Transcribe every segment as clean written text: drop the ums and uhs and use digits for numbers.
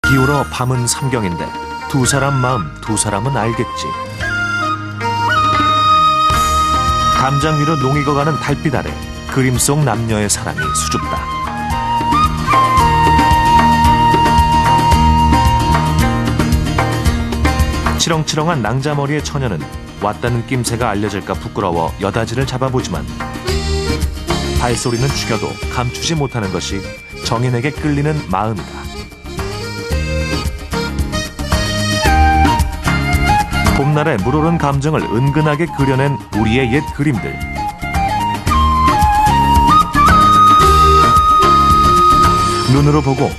기울어 밤은 삼경인데 두 사람 마음 두 사람은 알겠지. 담장 위로 농익어가는 달빛 아래 그림 속 남녀의 사랑이 수줍다. 치렁치렁한 낭자머리의 처녀는 왔다는 낌새가 알려질까 부끄러워 여다지를 잡아보지만 발소리는 죽여도 감추지 못하는 것이 정인에게 끌리는 마음이다. 봄날에 물오른 감정을 은근하게 그려낸 우리의 옛 그림들. 눈으로 보고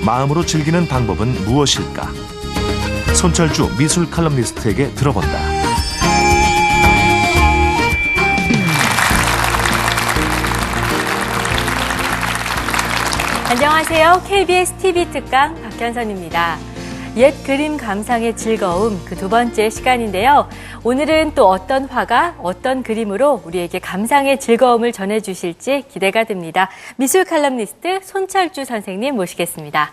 마음으로 즐기는 방법은 무엇일까? 손철주 미술 칼럼니스트에게 들어본다. 안녕하세요. KBS TV 특강 박현선입니다. 옛 그림 감상의 즐거움 그 두 번째 시간인데요. 오늘은 또 어떤 화가 어떤 그림으로 우리에게 감상의 즐거움을 전해주실지 기대가 됩니다. 미술 칼럼니스트 손철주 선생님 모시겠습니다.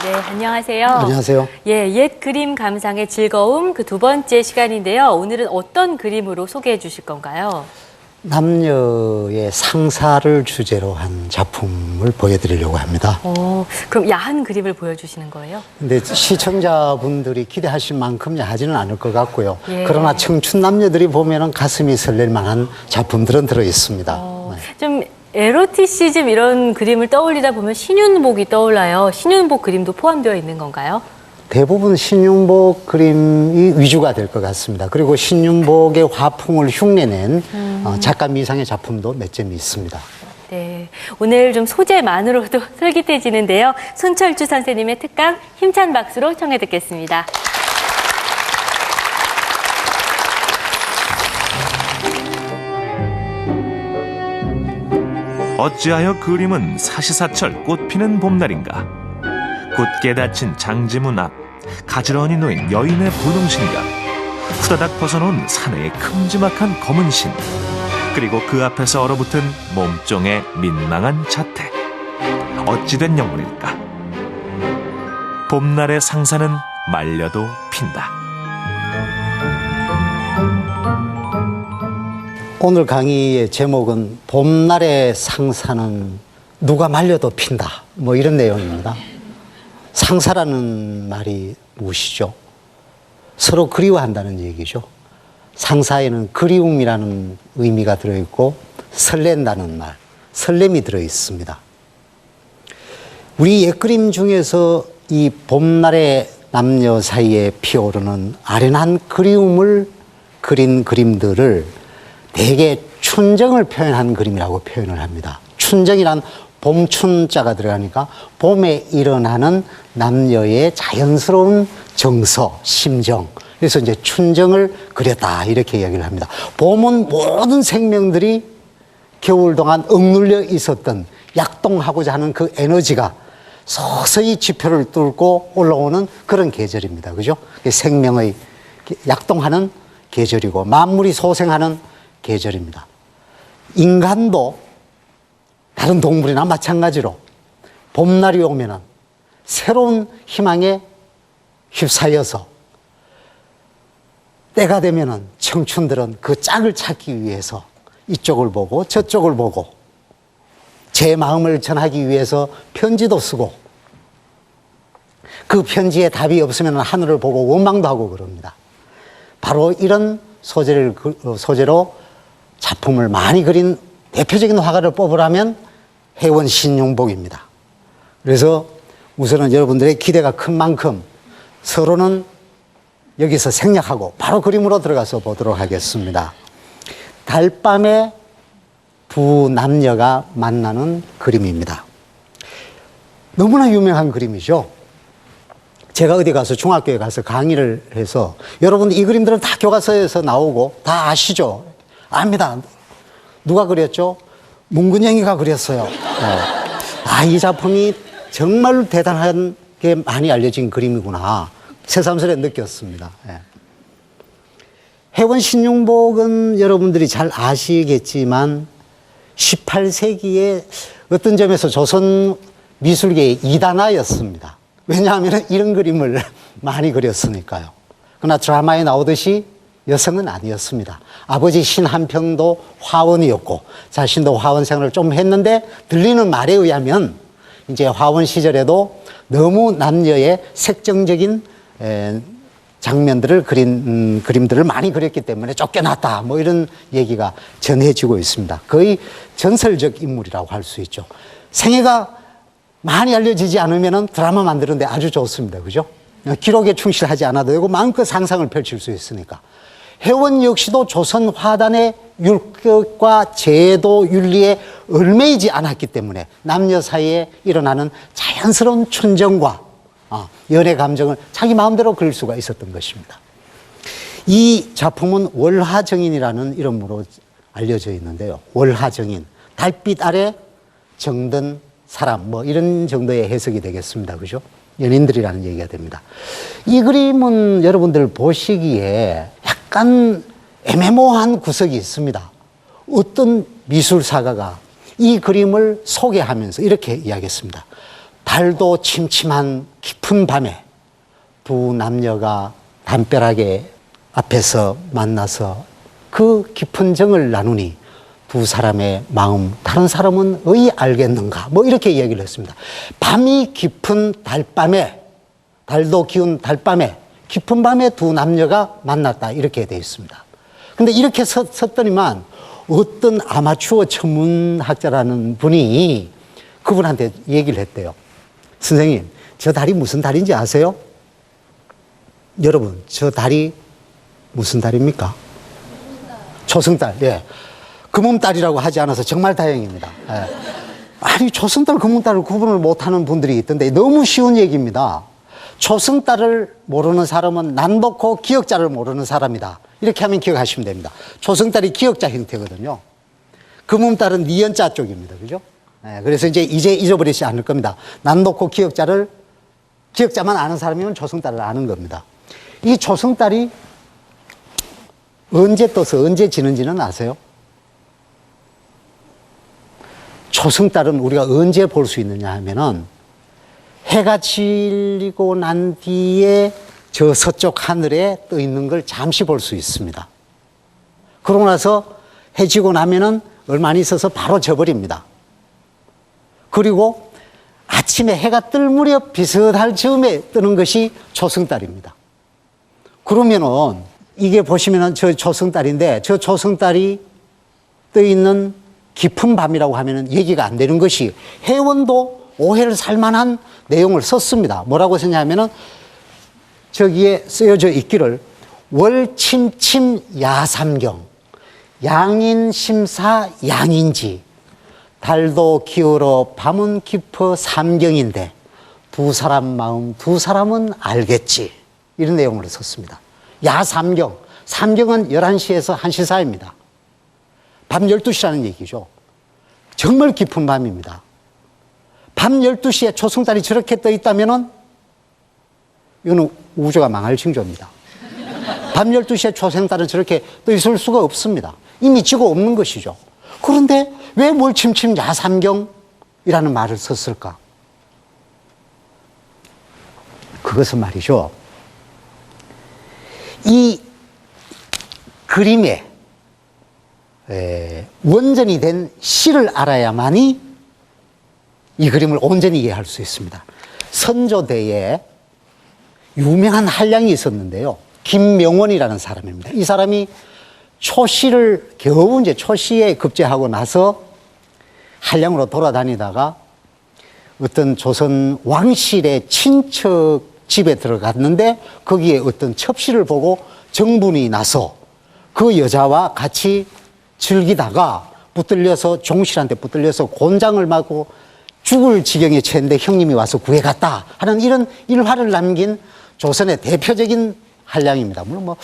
네, 안녕하세요. 안녕하세요. 예, 옛 그림 감상의 즐거움 그 두 번째 시간인데요. 오늘은 어떤 그림으로 소개해 주실 건가요? 남녀의 상사를 주제로 한 작품을 보여드리려고 합니다. 그럼 야한 그림을 보여주시는 거예요? 근데 시청자분들이 기대하실 만큼 야하지는 않을 것 같고요. 예. 그러나 청춘 남녀들이 보면 가슴이 설렐 만한 작품들은 들어있습니다. 네. 좀 에로티시즘 이런 그림을 떠올리다 보면 신윤복이 떠올라요. 신윤복 그림도 포함되어 있는 건가요? 대부분 신윤복 그림이 위주가 될 것 같습니다. 그리고 신윤복의 화풍을 흉내낸 작가 미상의 작품도 몇 점이 있습니다. 네, 오늘 좀 소재만으로도 솔깃해지는데요. 손철주 선생님의 특강 힘찬 박수로 청해 듣겠습니다. 어찌하여 그림은 사시사철 꽃피는 봄날인가. 굳게 닫힌 장지문 앞 가지런히 놓인 여인의 분홍신과 후다닥 벗어놓은 사내의 큼지막한 검은 신, 그리고 그 앞에서 얼어붙은 몸종의 민망한 자태. 어찌된 영혼일까. 봄날의 상사는 말려도 핀다. 오늘 강의의 제목은 봄날의 상사는 누가 말려도 핀다. 뭐 이런 내용입니다. 상사라는 말이 무엇이죠? 서로 그리워한다는 얘기죠. 상사에는 그리움이라는 의미가 들어있고 설렌다는 말, 설렘이 들어있습니다. 우리 옛그림 중에서 이 봄날의 남녀 사이에 피어오르는 아련한 그리움을 그린 그림들을 대개 춘정을 표현한 그림이라고 표현을 합니다. 춘정이란 봄춘자가 들어가니까 봄에 일어나는 남녀의 자연스러운 정서, 심정. 그래서 이제 춘정을 그렸다 이렇게 이야기를 합니다. 봄은 모든 생명들이 겨울 동안 억눌려 있었던 약동하고자 하는 그 에너지가 서서히 지표를 뚫고 올라오는 그런 계절입니다. 그죠? 생명의 약동하는 계절이고 만물이 소생하는 계절입니다. 인간도 다른 동물이나 마찬가지로 봄날이 오면은 새로운 희망에 휩싸여서 때가 되면은 청춘들은 그 짝을 찾기 위해서 이쪽을 보고 저쪽을 보고 제 마음을 전하기 위해서 편지도 쓰고 그 편지에 답이 없으면 하늘을 보고 원망도 하고 그럽니다. 바로 이런 소재로 작품을 많이 그린 대표적인 화가를 뽑으라면 혜원 신윤복입니다. 그래서 우선은 여러분들의 기대가 큰 만큼 서로는 여기서 생략하고 바로 그림으로 들어가서 보도록 하겠습니다. 달밤에 두 남녀가 만나는 그림입니다. 너무나 유명한 그림이죠. 제가 어디 가서 중학교에 가서 강의를 해서 여러분들 이 그림들은 다 교과서에서 나오고 다 아시죠? 압니다. 누가 그렸죠? 문근영이가 그렸어요. 이 작품이 정말 대단한 게 많이 알려진 그림이구나. 새삼스레 느꼈습니다. 혜원 신윤복은 여러분들이 잘 아시겠지만 18세기에 어떤 점에서 조선 미술계의 이단화였습니다. 왜냐하면 이런 그림을 많이 그렸으니까요. 그러나 드라마에 나오듯이 여성은 아니었습니다. 아버지 신한평도 화원이었고 자신도 화원 생활을 좀 했는데 들리는 말에 의하면 이제 화원 시절에도 너무 남녀의 색정적인 장면들을 그린 그림들을 많이 그렸기 때문에 쫓겨났다. 뭐 이런 얘기가 전해지고 있습니다. 거의 전설적 인물이라고 할 수 있죠. 생애가 많이 알려지지 않으면 드라마 만드는데 아주 좋습니다. 그죠? 기록에 충실하지 않아도 되고 마음껏 상상을 펼칠 수 있으니까. 혜원 역시도 조선 화단의 율법과 제도 윤리에 얽매이지 않았기 때문에 남녀 사이에 일어나는 자연스러운 춘정과 연애 감정을 자기 마음대로 그릴 수가 있었던 것입니다. 이 작품은 월화정인이라는 이름으로 알려져 있는데요. 월화정인, 달빛 아래 정든 사람, 뭐 이런 정도의 해석이 되겠습니다. 그죠? 연인들이라는 얘기가 됩니다. 이 그림은 여러분들 보시기에 약간 애매모호한 구석이 있습니다. 어떤 미술사가가 이 그림을 소개하면서 이렇게 이야기했습니다. 달도 침침한 깊은 밤에 두 남녀가 담벼락에 앞에서 만나서 그 깊은 정을 나누니 두 사람의 마음 다른 사람은 의 알겠는가 뭐 이렇게 이야기를 했습니다. 밤이 깊은 달밤에 달도 기운 달밤에 깊은 밤에 두 남녀가 만났다 이렇게 되어 있습니다. 근데 이렇게 섰더니만 어떤 아마추어 천문학자라는 분이 그분한테 얘기를 했대요. 선생님, 저 달이 무슨 달인지 아세요? 여러분, 저 달이 무슨 달입니까? 조승달. 예. 금음달이라고 하지 않아서 정말 다행입니다. 예. 아니, 조승달, 금음달을 구분을 못하는 분들이 있던데 너무 쉬운 얘기입니다. 조승달을 모르는 사람은 난독고 기역자를 모르는 사람이다. 이렇게 하면 기억하시면 됩니다. 조승달이 기역자 형태거든요. 금음달은 니은자 쪽입니다. 그죠? 네, 그래서 이제 잊어버리지 않을 겁니다. 난독고 기역자만 아는 사람이면 조승달을 아는 겁니다. 이 조승달이 언제 떠서 언제 지는지는 아세요? 조승달은 우리가 언제 볼 수 있느냐 하면은 해가 질리고 난 뒤에 저 서쪽 하늘에 떠 있는 걸 잠시 볼 수 있습니다. 그러고 나서 해 지고 나면은 얼마 안 있어서 바로 져버립니다. 그리고 아침에 해가 뜰 무렵 비슷할 즈음에 뜨는 것이 조승달입니다. 그러면은 이게 보시면은 저 조승달인데 저 조승달이 떠 있는 깊은 밤이라고 하면은 얘기가 안 되는 것이 해원도 오해를 살 만한 내용을 썼습니다. 뭐라고 썼냐면은 저기에 쓰여져 있기를 월침침 야삼경 양인심사 양인지 달도 기울어 밤은 깊어 삼경인데 두 사람 마음 두 사람은 알겠지 이런 내용으로 썼습니다. 야삼경 삼경은 11시에서 1시 사이입니다. 밤 12시라는 얘기죠. 정말 깊은 밤입니다. 밤 12시에 조승달이 저렇게 떠 있다면은 이거는 우주가 망할 징조입니다. 밤 12시에 조승달은 저렇게 떠 있을 수가 없습니다. 이미 지고 없는 것이죠. 그런데 왜 월침침 야삼경이라는 말을 썼을까? 그것은 말이죠. 이 그림에 원전이 된 시를 알아야만이 이 그림을 온전히 이해할 수 있습니다. 선조대에 유명한 한량이 있었는데요. 김명원이라는 사람입니다. 이 사람이 초시를 겨우 이제 초시에 급제하고 나서 한량으로 돌아다니다가 어떤 조선 왕실의 친척 집에 들어갔는데 거기에 어떤 첩시를 보고 정분이 나서 그 여자와 같이 즐기다가 붙들려서 종실한테 붙들려서 곤장을 맞고 죽을 지경에 처했는데 형님이 와서 구해갔다 하는 이런 일화를 남긴 조선의 대표적인 한량입니다. 물론 뭐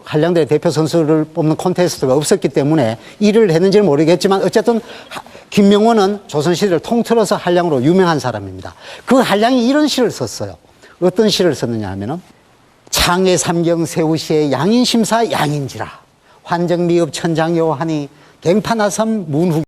한량들의 대표 선수를 뽑는 콘테스트가 없었기 때문에 일을 했는지는 모르겠지만 어쨌든 김명원은 조선시대를 통틀어서 한량으로 유명한 사람입니다. 그 한량이 이런 시를 썼어요. 어떤 시를 썼느냐 하면은 창의 삼경 세우시에 양인심사 양인지라 환정미읍 천장요 하니 갱파나섬 문후